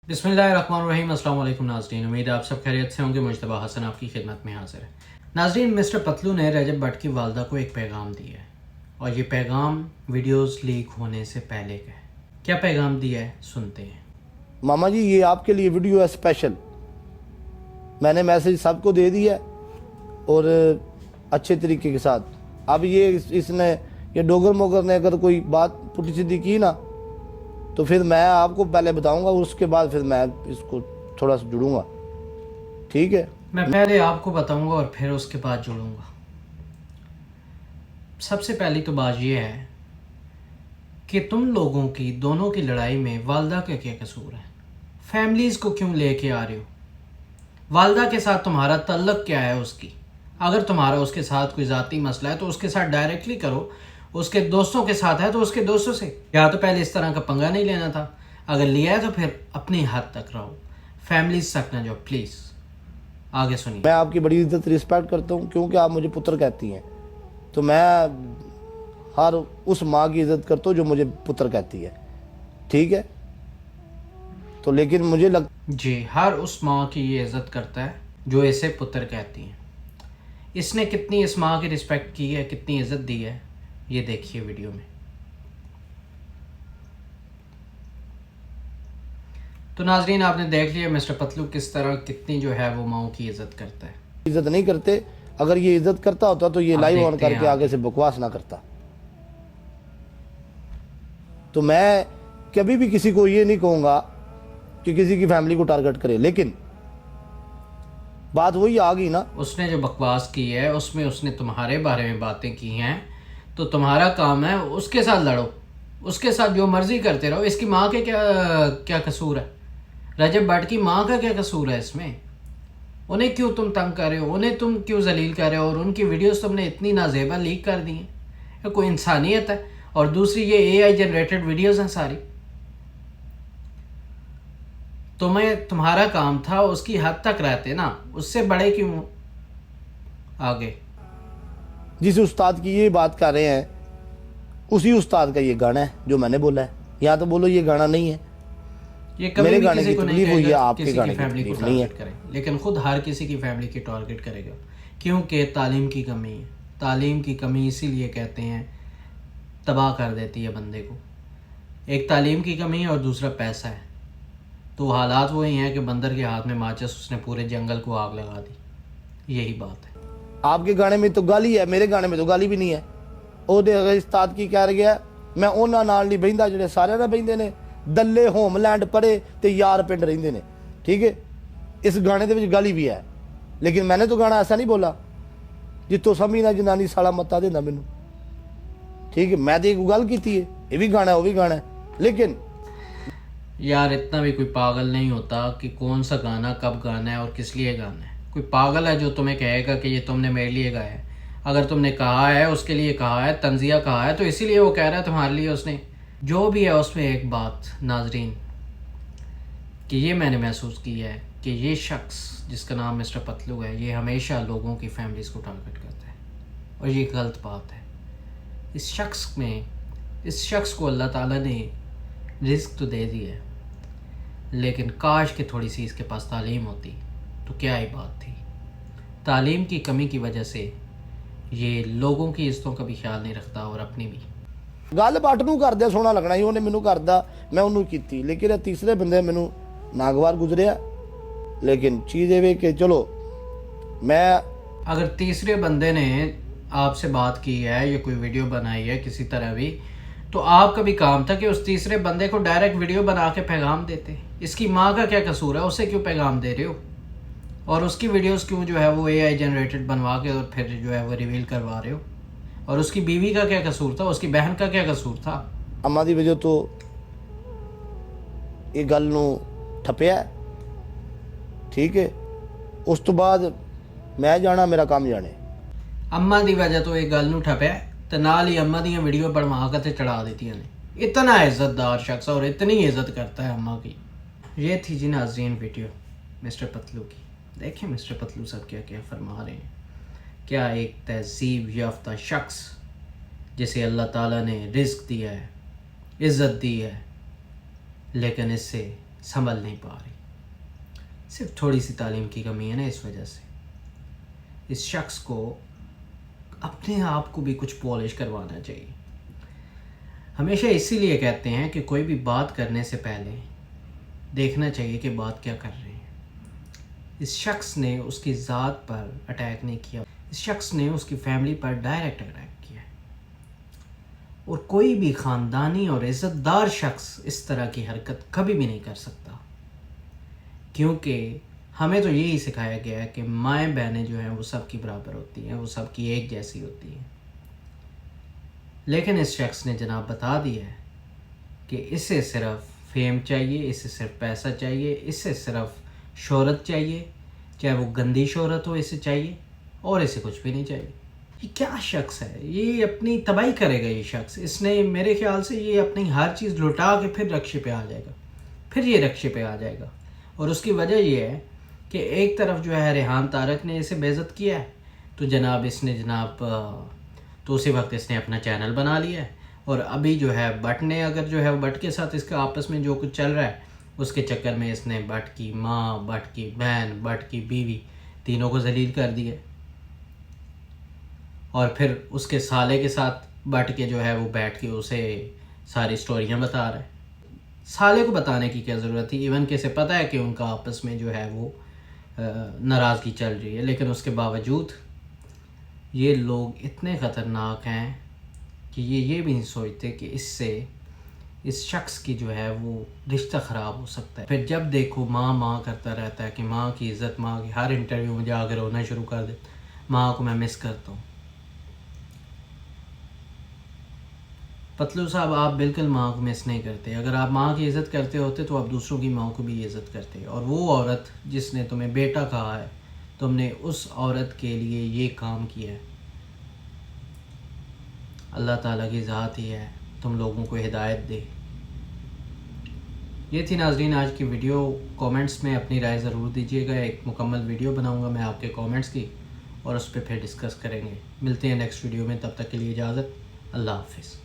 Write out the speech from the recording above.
बिस्मिल्लाहिर्रहमानिर्रहीम। अस्सलाम वालेकुम नाज़रीन, उम्मीद है आप सब खैरियत से होंगे। मुज्तबा हसन आपकी खिदमत में हाजिर है। नाज़रीन, मिस्टर पतलू ने रजब भट्ट की वालदा को एक पैगाम दिया है और ये पैगाम वीडियोस लीक होने से पहले का है। क्या पैगाम दिया है, सुनते हैं। मामा जी, ये आपके लिए वीडियो है स्पेशल। मैंने मैसेज सबको दे दिया है और अच्छे तरीके के साथ। अब ये इसने ये डोगर मोगर ने अगर कोई बात पुठी सीधी की ना, तो फिर मैं आपको पहले बताऊंगा और उसके बाद फिर मैं इसको थोड़ा सा जुड़ूंगा। ठीक है? मैं पहले आपको बताऊंगा और फिर उसके बाद जुड़ूंगा। सबसे पहली तो बात यह है कि तुम लोगों की दोनों की लड़ाई में वालदा का क्या कसूर है? फैमिलीज़ को क्यों लेके आ रहे हो? वालदा के साथ तुम्हारा तल्लक क्या है उसकी? अगर तुम्हारा उसके साथ कोई ज़ाती मसला है तो उसके साथ डायरेक्टली करो। उसके दोस्तों के साथ है तो उसके दोस्तों से, या तो पहले इस तरह का पंगा नहीं लेना था। अगर लिया है तो फिर अपनी हद तक रहो, फैमिलीज तक ना जाओ प्लीज़। आगे सुनिए। मैं आपकी बड़ी इज्जत रिस्पेक्ट करता हूँ क्योंकि आप मुझे पुत्र कहती हैं, तो मैं हर उस माँ की इज्जत करता हूँ जो मुझे पुत्र कहती है। ठीक है? तो लेकिन मुझे जी, हर उस माँ की ये इज्जत करता है जो इसे पुत्र कहती हैं। इसने कितनी इस माँ की रिस्पेक्ट की है, कितनी इज्जत दी है, ये देखिए वीडियो में। तो नाजरीन, आपने देख लिया मिस्टर पतलू किस तरह कितनी जो है वो माओ की इज्जत करता है। इज्जत नहीं करते। अगर ये इज्जत करता होता तो ये लाइव ऑन करके आगे से बकवास ना करता। तो मैं कभी भी किसी को ये नहीं कहूँगा कि किसी की फैमिली को टारगेट करे, लेकिन बात वही आ गई ना। उसने जो बकवास की है उसमें उसने तुम्हारे बारे में बातें की हैं, तो तुम्हारा काम है उसके साथ लड़ो, उसके साथ जो मर्जी करते रहो। इसकी माँ के क्या क्या कसूर है? रजब भट्ट की माँ का क्या कसूर है इसमें? उन्हें क्यों तुम तंग कर रहे हो? उन्हें तुम क्यों जलील कर रहे हो? और उनकी वीडियोस तुमने इतनी नाजेबा लीक कर दी हैं। ये कोई इंसानियत है? और दूसरी, ये AI जनरेटेड वीडियोस हैं सारी। तुम्हारा काम था उसकी हद तक रहते ना, उससे बड़े क्यों? आगे। जिस उस्ताद की ये बात कर रहे हैं उसी उस्ताद का ये गाना है जो मैंने बोला है। यहाँ तो बोलो ये गाना नहीं है। ये कभी मेरे भी गाने किसी की को नहीं तकलीफ हुई है, कहेगा आपके किसी गाने की की फैमिली को तकलीफ नहीं है। टारगेट करे, लेकिन खुद हर किसी की फैमिली की टारगेट करेगा, क्योंकि तालीम की कमी है। तालीम की कमी इसीलिए कहते हैं तबाह कर देती है बंदे को। एक तालीम की कमी है और दूसरा पैसा है। तो हालात वही हैं कि बंदर के हाथ में माचिस, उसने पूरे जंगल को आग लगा दी। यही बात है। आपके गाने में तो गाली है, मेरे गाने में तो गाली भी नहीं है। ਉਹਦੇ ਉਸਤਾਦ ਕੀ ਕਹਿ ਗਿਆ, ਮੈਂ ਉਹਨਾਂ ਨਾਲ ਨਹੀਂ ਬਹਿੰਦਾ ਜਿਹੜੇ ਸਾਰਿਆਂ ਨਾਲ ਬਹਿੰਦੇ ਨੇ, ਦੱਲੇ ਹੋਮਲੈਂਡ ਪੜੇ ਤੇ यार पिंड ਰਹਿੰਦੇ ਨੇ। ठीक है? इस गाने ਦੇ ਵਿੱਚ गाली भी है, लेकिन मैंने तो गाना ऐसा नहीं बोला जितों समझ ना जनानी साला मत्ता देना मैनू। ठीक है? मैं तो एक गल की है, ये भी गाना है वो भी गाना है, लेकिन यार इतना भी कोई पागल नहीं होता कि कौन सा गाना कब गाना है और किस लिए गाना है। कोई पागल है जो तुम्हें कहेगा कि ये तुमने मेरे लिए गाया है? अगर तुमने कहा है, उसके लिए कहा है, तंजिया कहा है, तो इसीलिए वो कह रहा है तुम्हारे लिए उसने। जो भी है उसमें एक बात नाजरीन कि ये मैंने महसूस किया है कि ये शख्स जिसका नाम मिस्टर पतलू है, ये हमेशा लोगों की फैमिलीज़ को टारगेट करता है और ये गलत बात है। इस शख्स को अल्लाह ताला ने रिस्क तो दे दिया है, लेकिन काश कि थोड़ी सी इसके पास तालीम होती तो क्या ही बात थी। तालीम की कमी की वजह से ये लोगों की इज्जतों का भी ख्याल नहीं रखता और अपनी भी। गल बट नूं करदे सोहना लगना ही, उन्हें मैनू करदा मैं उन्होंने कीती, लेकिन ये तीसरे बंदे मैनू नागवार गुजरिया। लेकिन चीज़ ये कि चलो मैं, अगर तीसरे बंदे ने आपसे बात की है या कोई वीडियो बनाई है किसी तरह भी, तो आपका भी काम था कि उस तीसरे बंदे को डायरेक्ट वीडियो बना के पैगाम देते। इसकी माँ का क्या कसूर है? उसे क्यों पैगाम दे रहे हो? और उसकी वीडियोस क्यों जो है वो AI जनरेटेड बनवा के और फिर जो है वो रिवील करवा रहे हो? और उसकी बीवी का क्या कसूर था? उसकी बहन का क्या कसूर था? अम्मा की वजह तो ये गल नूं ठप्पिया। ठीक है? उस तो बाद मैं जाना, मेरा काम जाने। अम्मा की वजह तो ये गल नूं ठप्या ते नाल ही अम्मा दी वीडियो बनवा के चढ़ा दी ने। इतना इज्जतदार शख्स और इतनी इज्जत करता है अम्मा की। ये थी जी नाज़रीन वीडियो मिस्टर पतलू की। देखें मिस्टर पतलू साहब क्या क्या फरमा रहे हैं। क्या एक तहजीब याफ्ता शख्स जिसे अल्लाह ताला ने रिस्क दिया है, इज़्ज़त दी है, लेकिन इससे संभल नहीं पा रही। सिर्फ थोड़ी सी तालीम की कमी है ना, इस वजह से इस शख्स को अपने आप को भी कुछ पॉलिश करवाना चाहिए। हमेशा इसीलिए कहते हैं कि कोई भी बात करने से पहले देखना चाहिए कि बात क्या कर रहे हैं। इस शख्स ने उसकी ज़ात पर अटैक नहीं किया, इस शख्स ने उसकी फैमिली पर डायरेक्ट अटैक किया। और कोई भी ख़ानदानी और इज़्ज़तदार शख्स इस तरह की हरकत कभी भी नहीं कर सकता, क्योंकि हमें तो यही सिखाया गया है कि माएँ बहनें जो हैं वो सब की बराबर होती हैं, वो सब की एक जैसी होती हैं। लेकिन इस शख्स ने जनाब बता दिया है कि इसे सिर्फ फेम चाहिए, इसे सिर्फ पैसा चाहिए, इसे सिर्फ शोहरत चाहिए, चाहे वो गंदी शोहरत हो इसे चाहिए, और इसे कुछ भी नहीं चाहिए। ये क्या शख्स है, ये अपनी तबाही करेगा। ये शख्स, इसने मेरे ख्याल से ये अपनी हर चीज़ लुटा के फिर रक्शे पे आ जाएगा, फिर ये रक्शे पे आ जाएगा। और उसकी वजह ये है कि एक तरफ जो है रेहान तारक ने इसे बेइज्जत किया है, तो जनाब इसने तो उसी वक्त इसने अपना चैनल बना लिया है। और अभी जो है बट ने अगर जो है बट के साथ इसका आपस में जो कुछ चल रहा है उसके चक्कर में इसने बट की माँ, बट की बहन, बट की बीवी, तीनों को जलील कर दिया। और फिर उसके साले के साथ बट के जो है वो बैठ के उसे सारी स्टोरियाँ बता रहा है। साले को बताने की क्या ज़रूरत थी, इवन कि से पता है कि उनका आपस में जो है वो नाराज़गी चल रही है, लेकिन उसके बावजूद ये लोग इतने ख़तरनाक हैं कि ये भी नहीं सोचते कि इससे इस शख्स की जो है वो रिश्ता ख़राब हो सकता है। फिर जब देखो माँ माँ करता रहता है कि माँ की इज़्ज़त, माँ की हर इंटरव्यू में जाकर रोना शुरू कर दे, माँ को मैं मिस करता हूँ। पतलू साहब, आप बिल्कुल माँ को मिस नहीं करते। अगर आप माँ की इज़्ज़त करते होते तो आप दूसरों की माँ को भी इज़्ज़त करते। और वो औरत जिसने तुम्हें बेटा कहा है, तुमने उस औरत के लिए ये काम किया है। अल्लाह ताला की ज़ात ही है तुम लोगों को हिदायत दे। ये थी नाजरीन आज की वीडियो। कमेंट्स में अपनी राय ज़रूर दीजिएगा। एक मुकम्मल वीडियो बनाऊंगा मैं आपके कमेंट्स की, और उस पर फिर डिस्कस करेंगे। मिलते हैं नेक्स्ट वीडियो में, तब तक के लिए इजाज़त। अल्लाह हाफिज़।